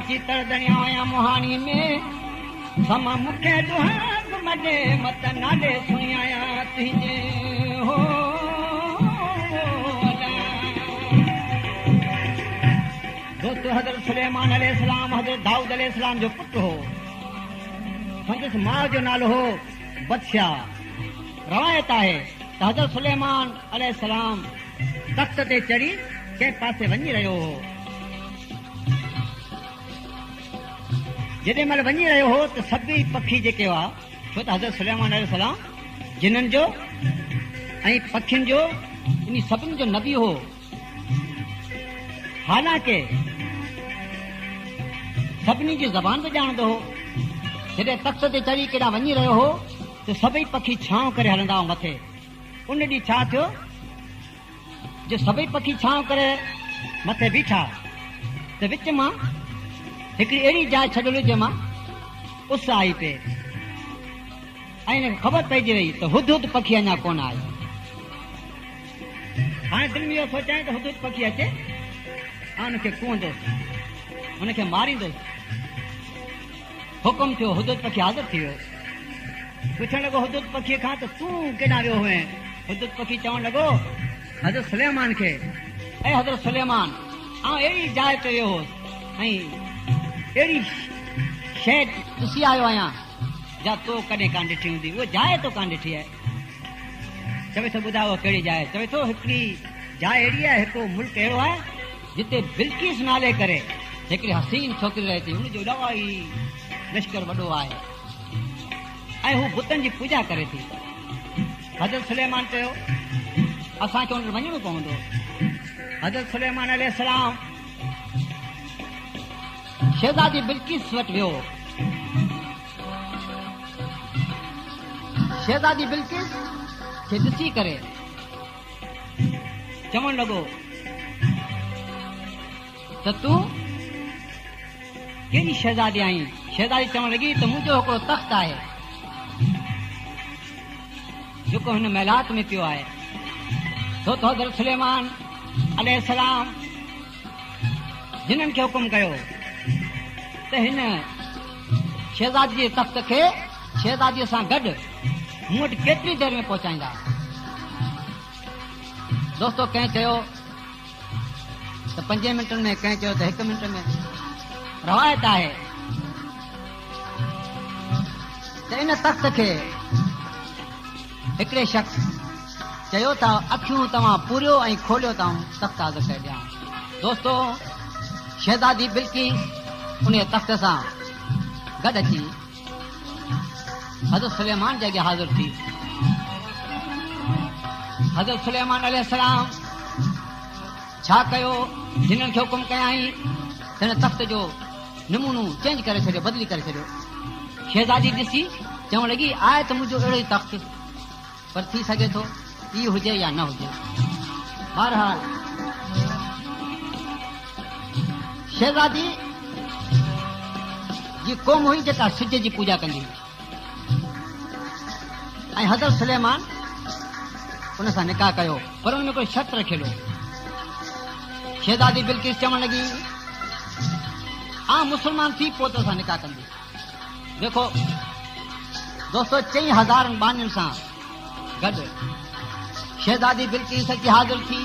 चितर दरिया मोहानी में समा मुखे दुहाग मजे मत नाले सुनिया तुझे हो दोस्तों हजरत सुलेमान अलैहिस्सलाम हजरत दाऊद अलैहिस्सलाम जो पुत्र हो संदस मां जो नालो हो बदशाह। रवायत आहे त हजरत सुलेमान अलैहिस्सलाम तख्त ते चढ़ी कंहिं पासे वञी रहियो हो। जेॾी महिल वञी रहियो हो त सभई पखी जेके हुआ छो त हज़रत सुलेमान अलैहिस्सलाम जिन्हनि जो ऐं पखियुनि जो इन सभिनी जो नबी हो। हालांकि सभिनी जी ज़बान बि ॼाणंदो हो। जॾहिं तख्त ते चढ़ी केॾां वञी रहियो हो त सभई पखी छांव करे हलंदा हुआ मथे। उन ॾींहुं छा थियो जो सभई पखी छांव करे मथे बीठा त विच मां हिकिड़ी अहिड़ी जाइ छॾियल जंहिंमां उस आई पे ऐं हिनखे ख़बर पइजी वई त हुदहुद पखी अञा कोन आयो। हाणे दिलि में इहो सोचां त हुदहुद पखी अचे ऐं हुनखे कुहंदुसि हुनखे मारींदुसि। हुकुम थियो हुदहुद पखी हाज़िर थी वियो। पुछण लॻो हुदहुद पखीअ खां त तूं केॾां वियो हुएं? हुदहुद पखी चवणु लॻो हज़रत सुलेमान खे ऐं हज़रत सुलेमान आउं अहिड़ी जाइ ते वियो हुउसि ऐं अहिड़ी शइ ॾिसी आयो आहियां जा तो कॾहिं कान ॾिठी हूंदी। उहा जाइ तो कान ॾिठी आहे। चवे थो ॿुधायो कहिड़ी जाइ? चवे थो हिकिड़ी जाइ अहिड़ी आहे हिकिड़ो मुल्क अहिड़ो आहे जिते बिल्किस नाले करे हिकिड़ी हसीन छोकिरी रहे थी। हुनजो इलाही लश्कर वॾो आहे ऐं हू बुतनि जी पूॼा करे थी। हज़रत सुलेमान चयो असांखे हुन वञिणो पवंदो। हज़रत सुलेमान अलैहिस्सलाम शहज़ादी बिल्किस वटि वियो। शहज़ादी बिल्किस खे ॾिसी करे चवणु लॻो त तूं कहिड़ी शहज़ादी आहीं? शहज़ादी चवणु लॻी त मुंहिंजो हिकिड़ो तख़्त आहे जेको हिन महिलात में पियो आहे। छो त हज़रत सुलेमान अलैहिस्सलाम जिन्हनि खे हुकुम कयो त हिन शहज़ादी जे तख़्त खे शहज़ादीअ सां गॾु मूं वटि केतिरी देरि में पहुचाईंदा। दोस्तो कंहिं चयो त 5 मिंटनि में, कंहिं चयो त 1 मिंट में। रवायत आहे त इन तख़्त खे हिकिड़े शख़्स चयो था अखियूं तव्हां पूरियो ऐं खोलियो था तख़्त हाज़िर करे ॾियां। दोस्तो शहज़ादी बिल्किस उन तख़्त सां गॾु अची हज़रत सुलेमान जे अॻियां हाज़िर थी। हज़रत सुलेमान अलैहिस्सलाम छा कयो? जिन्हनि खे हुकुम कयाई हिन तख़्त जो नमूनो चेंज करे छॾियो, बदिली करे छॾियो। शहज़ादी ॾिसी चवणु लॻी आहे त मुंहिंजो अहिड़ो ई तख़्त पर थी सघे थो इहो हुजे या न हुजे। बहरहाल शहज़ादी जी क़ौम हुई जेका सिज जी पूॼा कंदी ऐं हज़रत सुलेमान उन सां निकाह कयो पर हुन में कोई शर्त रखियलु। शहज़ादी बिल्किस चवणु लॻी मुसलमान थी पोइ तोसां निकाह कंदी। देखो दोस्तो 4000 बानियुनि सां गॾु शहज़ादी बिल्किस अची हाज़िर थी।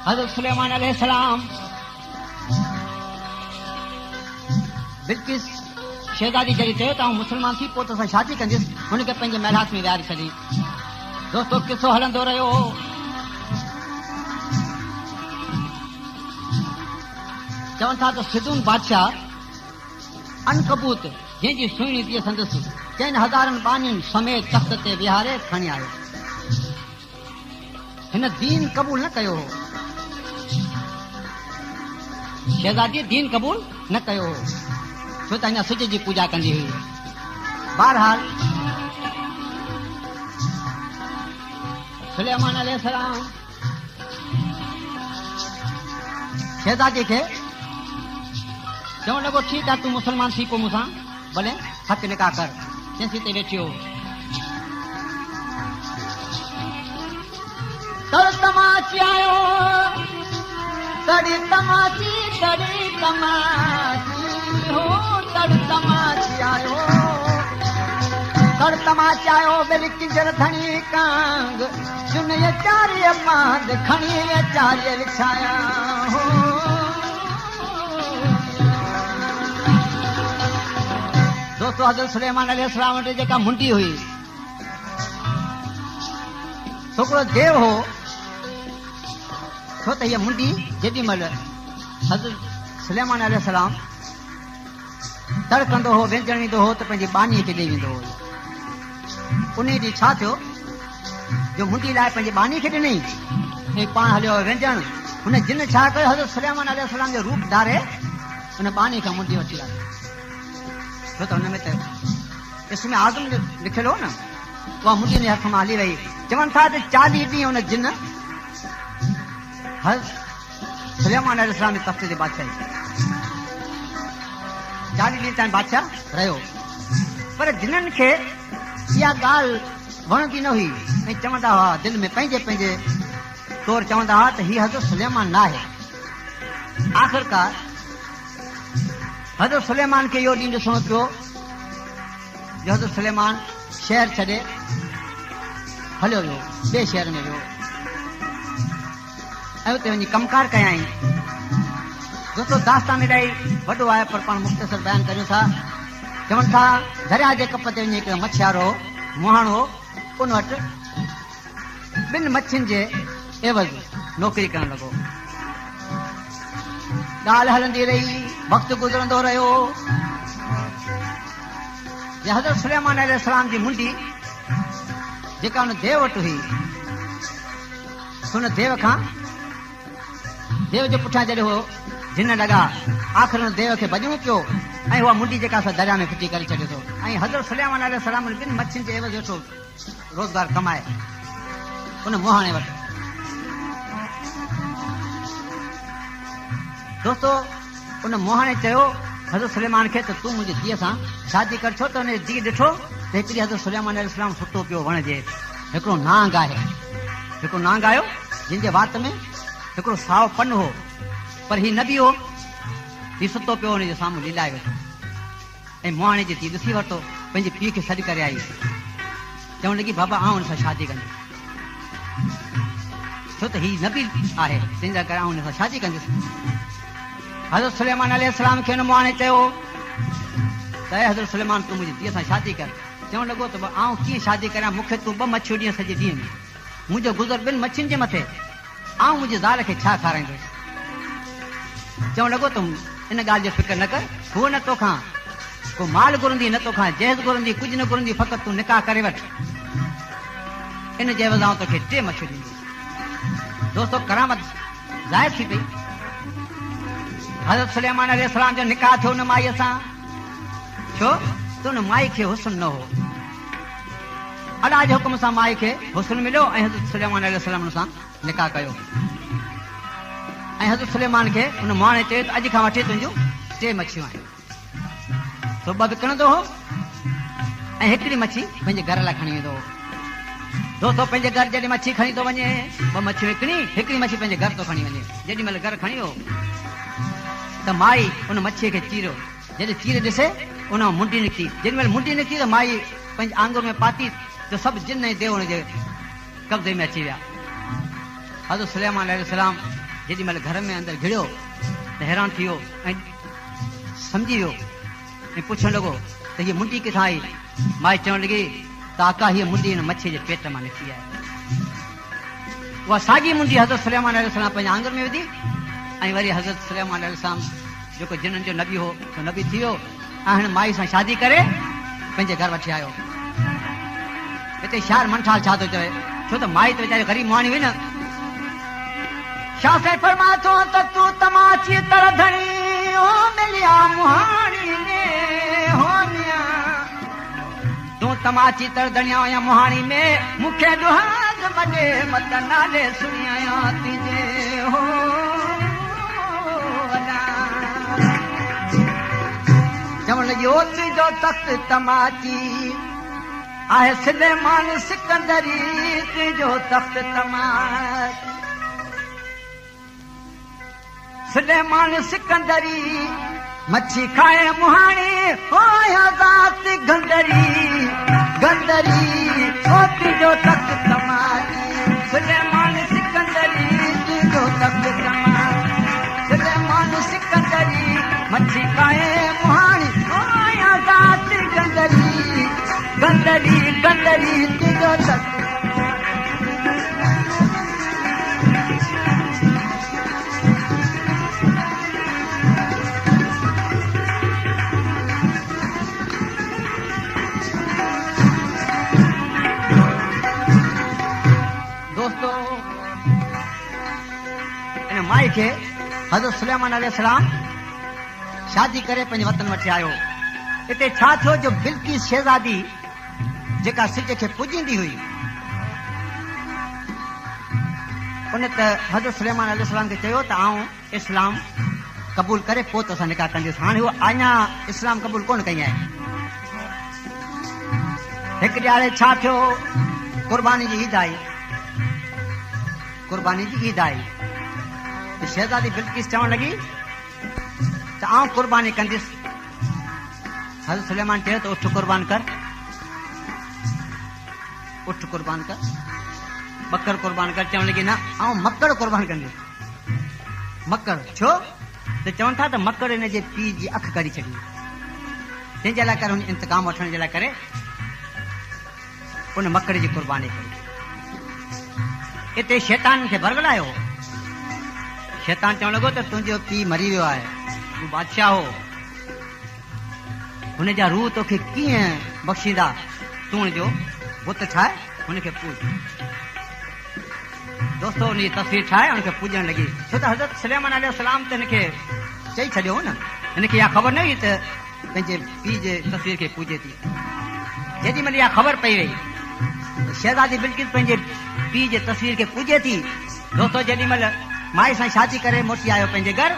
हज़रत सुलेमान अलैहिस्सलाम बिल्किस शहज़ादी जॾहिं चयो त मुसलमान थी पोइ तोसां शादी कंदुसि हुनखे पंहिंजे महिलात में विहारे छॾी। दोस्तो किसो हलंदो रहियो। चवनि था त सिदून बादशाह अनकबूत जंहिंजी सुहिणी धीअ संदसि 4000 बानियुनि समेत तख़्त ते विहारे खणी आयो। हिन दीन क़बूल न कयो हो। शहज़ादी दीन क़बूल न कयो हो छो त अञा सिज जी पूॼा कंदी हुई। बहरहाल सुलेमान अलैहिस्सलाम शहजादी खे चवण लॻो ठीकु आहे तूं मुस्लमान थी पोइ मूंसां भले हथ निकाह कर चंसी ते वेठी हो तड़ तमाची आयो तड़ी तमाची हो तड़ तमाची आयो तड़ तमाची आयो बेली किंजर धणी कांग सुन ये चारी मांद खणी ये चारी विछाया हो दोस्तों हज़रत सुलेमान अलैहिस्सलाम वटि जेका मुंडी हुई छोकिरो देव हो छो त हीअ मुंडी जेॾी महिल हज़रत सुलेमान अलैहिस्सलाम तड़ कंदो हो व्यंजन ईंदो हो त पंहिंजी बानीअ खे ॾेई वेंदो हो उन ॾींहुं छा थियो जो मुंडी लाइ पंहिंजी बानी खे ॾिनई ऐं पाण हलियो व्यंजन हुन जिन छा कयो हज़रत सुलेमान अलैहिस्सलाम जो रूप धारे हुन बानी खां मुंडी वठी आयो छो त हुन में त इसमें आज़म लिखियलु हो न उहा मुंडी जे हथ मां हली वई चवनि था त 40 ॾींहं हुन जिन सुलेमान अलैहिस्सलाम जे तख़्ते ते बादशाही 40 ॾींहं ताईं बादशाह रहियो पर जिन्हनि खे इहा ॻाल्हि वणंदी न हुई ऐं चवंदा हुआ दिलि में पंहिंजे पंहिंजे तौरु चवंदा हुआ त हीअ हज़रत सुलेमान न आहे आख़िरकार हज़रत सुलेमान खे इहो ॾींहुं ॾिसणो पियो जो हज़रत सुलेमान शहर छॾे हलियो वियो ॿिए शहर में वियो ऐं उते वञी कमकार कयाई दोस्तों दास्तान इलाही वॾो आहे पर पाण मुख़्तसर बयानु करियूं था चवनि था दरिया जे कप ते वञी हिकिड़ो मछियारो मुहाणो उन वटि 2 मच्छियुनि जे एवज़ नौकिरी करणु लॻो ॻाल्हि हलंदी रही वक़्तु गुज़रंदो रहियो हज़रत सुलेमान अलैहिस्सलाम जी मुंडी जेका हुन देव वटि हुई हुन देव खां देव जे पुठियां जॾहिं हो जिन लॻा आख़िर हुन देव खे भॼणो पियो ऐं उहा मुंडी जेका असां दरिया में फिटी करे छॾियो थो ऐं हज़रत सुलेमान अलैहिस्सलाम 2 मच्छियुनि जे एवज़ वेठो रोज़गार कमाए उन मुहाणे वटि दोस्तों उन मोहाणे चयो हज़रत सुलेमान खे त तूं मुंहिंजी धीअ सां शादी कर छो त हुन धीउ ॾिठो त हिकिड़ी हज़रत सुलेमान अलैहिस्सलाम सुतो पियो वण जे हिकिड़ो नांग आहे हिकिड़ो नांग आयो जंहिंजे वात में हिकिड़ो साओ पन हो पर हीउ न बि हो हीउ सुतो पियो हुनजे साम्हूं लीलाए वेठो ऐं मोहाणे जी धीउ ॾिसी वरितो पंहिंजे पीउ खे सॾु करे आई चवणु लॻी बाबा आउं हुन सां शादी कंदुसि छो त हीउ न बि आहे तंहिंजे करे आउं हुन सां शादी कंदुसि हज़रत सुलेमान अलैहिस्सलाम खे हुन मोहाणे चयो त हज़रत सुलेमान तूं मुंहिंजी धीअ सां शादी कर चवणु लॻो त आउं कीअं शादी करियां मूंखे तूं 2 मच्छियूं ॾींहं सॼे ॾींहं में मुंहिंजो गुज़र 2 मच्छियुनि जे मथे आउं मुंहिंजे ज़ाल खे छा खाराईंदुसि चवणु लॻो तूं इन ॻाल्हि जो फिकर न कर हूअ न तोखां को माल घुरंदी न तोखां जहेज़ घुरंदी कुझु न घुरंदी फ़क़ति तूं निकाह करे वठ इन जे एवज़ आउं तोखे 3 मच्छियूं ॾींदुसि दोस्तो करामत ज़ाहिर थी पई हज़रत सुलेमान अलैहिस्सलाम जो निकाह थियो न माईअ सां छो त हुन माई खे हुस्न न हो अलाह जे हुकुम सां माई खे हुस्न मिलियो ऐं हज़रत सुलेमान अलैहिस्सलाम हुन सां निकाह कयो ऐं हज़रत सुलेमान खे हुन मोहाणे चयो त अॼु खां वठी तुंहिंजूं 3 मच्छियूं आहिनि तो 2 विकिणंदो हो ऐं हिकिड़ी मच्छी पंहिंजे घर लाइ खणी वेंदो हो दोस्तो पंहिंजे घर जॾहिं मच्छी खणी थो वञे 2 मच्छियूं विकिणी हिकिड़ी मच्छी पंहिंजे घर थो खणी वञे जेॾी महिल घर खणी वियो त माई उन मच्छीअ खे चीरियो जॾहिं चीरे ॾिसे उन मां मुंडी निकिती जेॾी महिल मुंडी निकिती त माई पंहिंजे आंगुर में पाती त सभु जिन ऐं देव हुनजे कब्ज़े में अची विया हज़रत सुलेमान अलैहिस्सलाम जेॾी महिल घर में अंदरि घिड़ियो त हैरान थी वियो ऐं सम्झी वियो ऐं पुछणु लॻो त हीअ मुंडी किथां आई माई चवणु लॻी त आका हीअ मुंडी हिन मच्छी जे पेट मां निकिती आहे उहा साॻी मुंडी हज़रत सुलेमान अलैहिस्सलाम पंहिंजे आंगुर में विधी ऐं वरी हज़रत सुलेमान अलैहिस्सलाम जेको जिन्हनि जो नबी हो तो नबी थी वियो ऐं हाणे माई सां शादी करे पंहिंजे घर वठी आयो हिते शार मंठाल छा थो चवे छो त माई त वीचारी ग़रीब माणी हुई न शाह साईं फरमाए थो त तूं तमाची तर धणी ओ मिलिया मुहाणी में होनिया तूं तमाची तर धणिया या मुहाणी में मूंखे दुहा मॾे मत नाले सुञाया तुंहिंजे हो चवण लॻियो तुंहिंजो तख़्त तमाची आहे सुलेमान सिकंदरी तुंहिंजो तख़्त तमाची सुलेमान सिकंदरी मच्छी खाए मुहाणी हो ज़ात गंदरी गंदरी हो तुंहिंजो तख़्त तमाची सुलेमान सिकंदरी तुंहिंजो तख़्त तमाची सुलेमान सिकंदरी मच्छी खाए मुहाणी हो ज़ात गंदरी गंदरी गंदरी तुंहिंजो तख़्त माई खे हज़रत सुलेमान अलैहिस्सलाम शादी करे पंहिंजे वतन वठी आयो हिते छा थियो जो बिल्किस शहज़ादी जेका सिज खे पूजींदी हुई उन त हज़रत सुलेमान अलैहिस्सलाम खे चयो त आऊं इस्लाम क़बूल करे पोइ तोसां निकाह कंदुसि हाणे उहो अञा इस्लाम क़बूल कोन कई आहे हिकु ॾियारे छा थियो क़ुर्बानी जी ईद आई क़ुर्बानी जी ईद आई शहज़ादी बिल्किस चवण लॻी त आऊं क़ुर्बानी कंदुसि हज़रत सुलेमान चयो त उठ क़ुर्बान कर उठ क़ुर्बान कर बकर क़ुर्बान कर चवण लॻी न आऊं मकड़ क़ुर्बान कंदुसि मकड़ छो त चवनि था त मकड़ हिन जे पीउ जी अखि कढी छॾी तंहिंजे लाइ करे हुन इंतकाम वठण जे लाइ करे उन मकड़ जी क़ुर्बानी कई हिते शैतान खे बरगलायो शैतान चवण लॻो त तुंहिंजो पीउ मरी वियो आहे तूं बादशाह हो हुन जा रूह तोखे कीअं बख़्शींदा तूं हुनजो बुत ठाहे हुनखे पूज दोस्तो हुन जी तस्वीर ठाहे हुनखे पूॼण लॻी छो त हज़रत सुलेमान अलैहिस्सलाम त हिनखे चई छॾियो हो न हिनखे इहा ख़बर न हुई त पंहिंजे पीउ जे तस्वीर खे पूॼे थी जेॾीमहिल इहा ख़बर पई वई शहज़ादी बिल्किस पंहिंजे पीउ जे तस्वीर खे पूॼे थी दोस्तो जेॾीमहिल माई सां शादी करे मोटी आयो पंहिंजे घर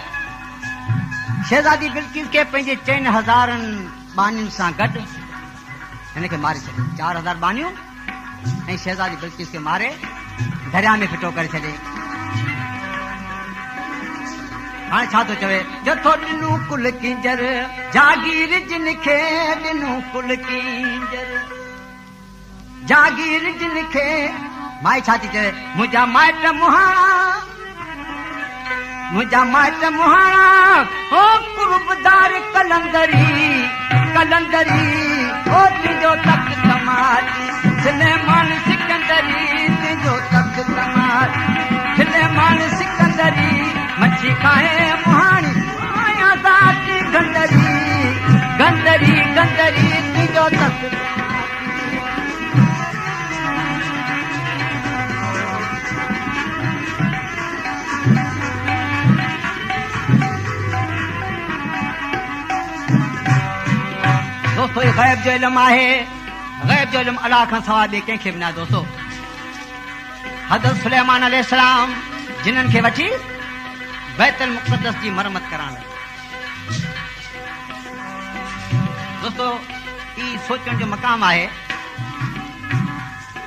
शहज़ादी बिल्किस खे पंहिंजे 4000 बानियुनि सां गॾु हिनखे मारे छॾियो 4000 बानियूं ऐं शहज़ादी बिल्किस खे मारे दरिया में फिटो करे छॾे हाणे छा थो चवे जथो ॾिनूं कुल किंजर जागीर जिन खे ॾिनूं कुल किंजर जागीर जिन खे माई छा थी चवे मुंहिंजा माइट मुहाणा हो कुर्बदार कलंदरी कलंदरी हो तुंहिंजो तख़्त तमाची सुलेमान सिकंदरी तुंहिंजो तख़्त तमाची सुलेमान सिकंदरी मच्छी खाए मुहाणी ज़ात गंदरी गंदरी गंदरी तुंहिंजो तख़्त दोस्तो ये गैब जो इल्म आहे गैब जो इल्म अल्लाह खां सवाइ ॿिए कंहिंखे बि न दोस्तो हज़रत सुलेमान अलैहिस्सलाम जिन्हनि खे वठी बैतुल मुक़द्दस जी मरमत कराइण दोस्तो ई सोचण जो मक़ाम आहे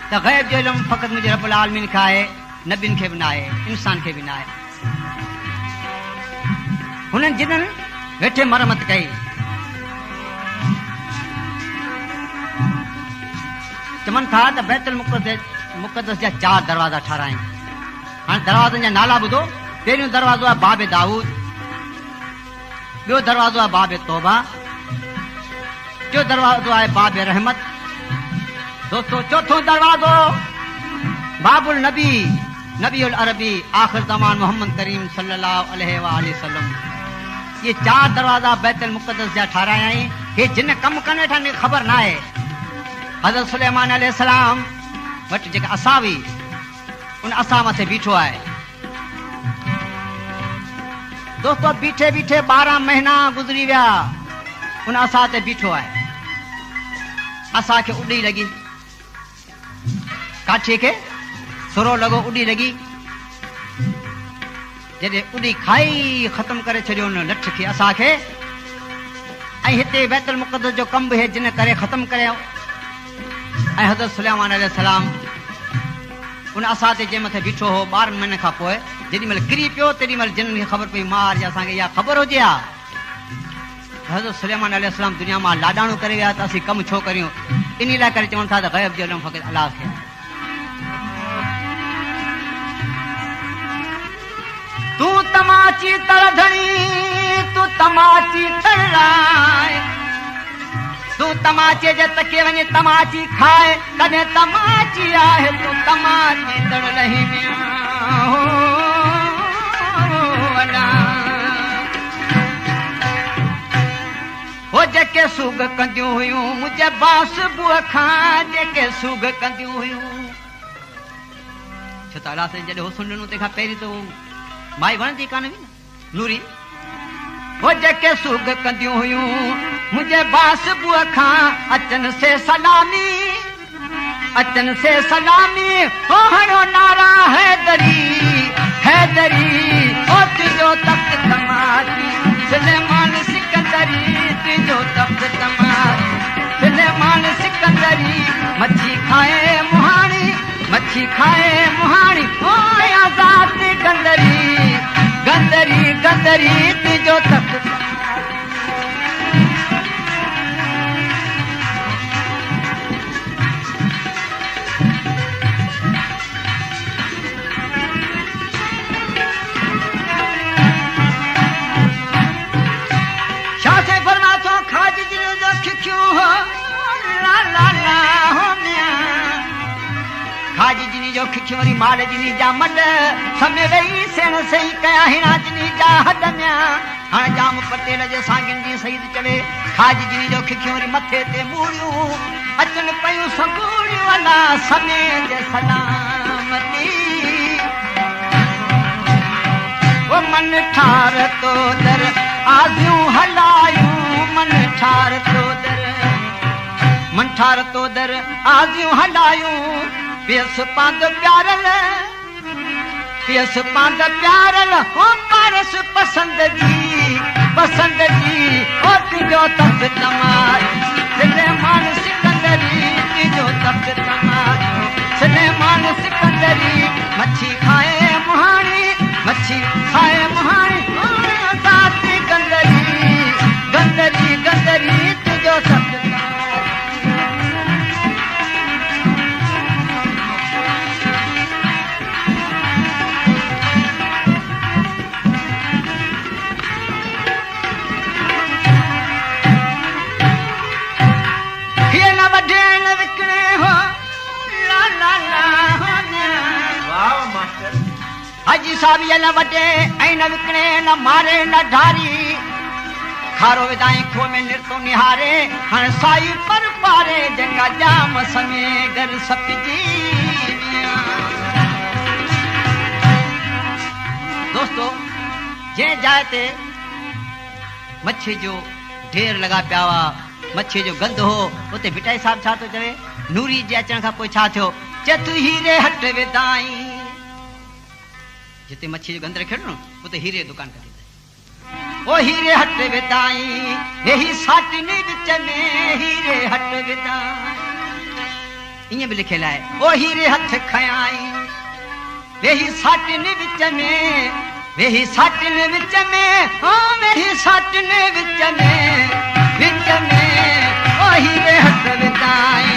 त गैब जो इल्म फ़क़ति मुंहिंजे रब्बुल आलमीन खे आहे नबियुनि खे बि न आहे इंसान खे बि न आहे हुननि जिन्हनि वेठे मरमत कई चवनि था त बैतुल मुक़द्दस जा 4 दरवाज़ा ठारायूं हाणे दरवाज़नि जा नाला ॿुधो पहिरियों दरवाज़ो आहे बाब दाऊद ॿियो दरवाज़ो आहे बाब तौबा टियों दरवाज़ो आहे बाब रहमत दोस्तो चौथों दरवाज़ो बाबुल नबी नबीउल अरबी आख़िर ज़मान मोहम्मद करीम सल्लल्लाहु अलैहि वसल्लम ये 4 दरवाज़ा बैतुल मुक़द्दस जा ठाराया आहिनि हे जिन कमु कनि वेठा हिनखे ख़बर न आहे हज़रत सुलेमान अलैहिस्सलाम वटि जेका असा हुई उन असा मथे बीठो आहे दोस्तो बीठे बीठे 12 महीना गुज़री विया उन असा ते बीठो आहे असा खे उॾी लॻी काठीअ खे सुरो लॻो उॾी लॻी जॾहिं उॾी खाई ख़तम करे छॾियो उन लठ खे असांखे ऐं हिते बैतुल मुक़द्दस जो कमु बि जिन करे ख़तम कयो ऐं हज़रत सुलेमान अलैहिस्सलाम उन असां ते जंहिं मथे बीठो हो 12 महीने खां पोइ जेॾी महिल किरी पियो तेॾी महिल जिन खे ख़बर पई मार या असांखे इहा ख़बर हुजे हा हज़रत सुलेमान अलैहिस्सलाम दुनिया मां लाॾाणो करे विया त असीं कमु छो करियूं इन लाइ करे चवनि था त ग़ैब जो इल्मु फ़क़ति अलाह खे तूं तमाची तड़धणी तूं तमाची तड़ाए तूं तमाचे जे तके वञे तमाची खाए कॾहिं तमाची आहे तूं तमाची तड़ लही में हो जेके सूग कंदियूं हुयूं मुंहिंजे बास बुअ खां जेके सूग कंदियूं हुयूं छो त अलाह साईं जॾहिं हो सुनणो तंहिंखां पहिरीं त माई वणंदी कान हुई न नूरी हो जेके सूग कंदियूं हुयूं मुंहिंजे बास बुअ खां अचनि से सलामी हो हणो नारा हैदरी हैदरी ओ तुंहिंजो तख़्त तमाची सुलेमान सिकंदरी तुंहिंजो तख़्त तमाची सुलेमान सिकंदरी मच्छी खाए मुहाणी ओ आज़ाद गंदरी गंदरी गंदरी तुंहिंजो तख़्त खाजी जिनी जो खिखियोरी माल जिनी जा मड समय वही सेण सही कया हिना जिनी जा हद में हाणे जाम पटेल जे सांगिन जी शहीद चवे खाजी जिनी जो खिखियोरी मथे ते मूड़ियूं अचन पयूं संगूड़ियूं अला समय जे सलामती वो मन ठार तो दर आज़ियूं हलायूं मन ठार तो दर आज़ियूं हलायूं पियस पांद प्यारल हो पारस पसंदगी ओ तुंहिंजो तख़्त तमाची सुलेमान सिकंदरी तुंहिंजो तख़्त तमाची सुलेमान सिकंदरी मच्छी खाए मुहाणी ओ ज़ात गंदरी गंदरी गंदरी तुंहिंजो तख़्त हाजी साहब ये न वटे ऐं न विकणे न मारे न ढारी खारो विदाई खो में निरतो निहारे हाणे साई पर पारे जंगा जाम समय घर सपजी दोस्तों जे जाइ ते मच्छी जो ढेर लगा पिया हुआ मच्छी जो गंद हो उते भिटाई साहब छा थो चवे नूरी जे अचण खां पोइ छा थियो चे तू हीरे हट विदाई जिते मच्छी जो गंद रखियो न उते हीरे दुकान करी ओ हीरे हट विदाई यही साटनी विच में हीरे हट विदाई इएं भी लिखियल आहे ओ हीरे हथ खयाई यही साटनी विच में वेही साटनी विच में ओ वेही साटनी विच में ओ हीरे हट विदाई